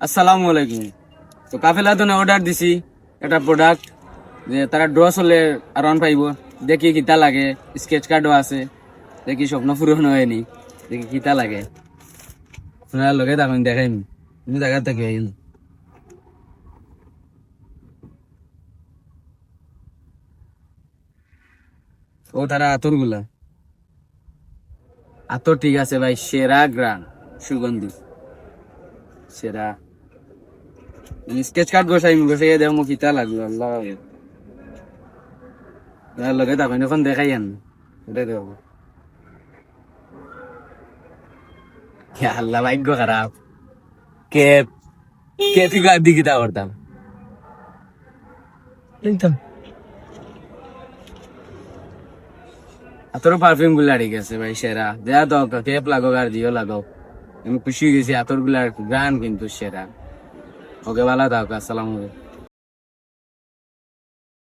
আসসালামু আলাইকুম। তো কাফেলা তো অর্ডার দিছি একটা প্রোডাক্ট, যে তারা ড্র চলে আর অন পাইব। দেখি কিতা লাগে, স্কেচ কার্ডও আছে। দেখি স্বপ্ন পূরণ হয়নি, দেখি কিতা লাগে। আপনারা লগে থাকুন, দেখাইন তুমি জায়গা থেকে আইন। ও তারা আতর গুলা, আতর ঠিক আছে ভাই, সেরা গ্রান সুগন্ধি সেরা। স্কেচ কার্ড বসাই দেখো কিতা লাগলো আল্লাহ। লগে থাকুন, এখন দেখাই আন। ওটাই দেবো। আল্লাহ ভাগ্য খারাপ। কে কে ফিগার দি কিতা করতাম। আতর পারফিউম গুলা ঠিক আছে ভাই, সেরা। দেয়া তো কেপ লাগো আর দিও লাগো। আমি খুশি হয়ে গেছি, আতর গুলার গান কিন্তু সেরা। ওকে, ভালো থাকো, আসসালামু আলাইকুম।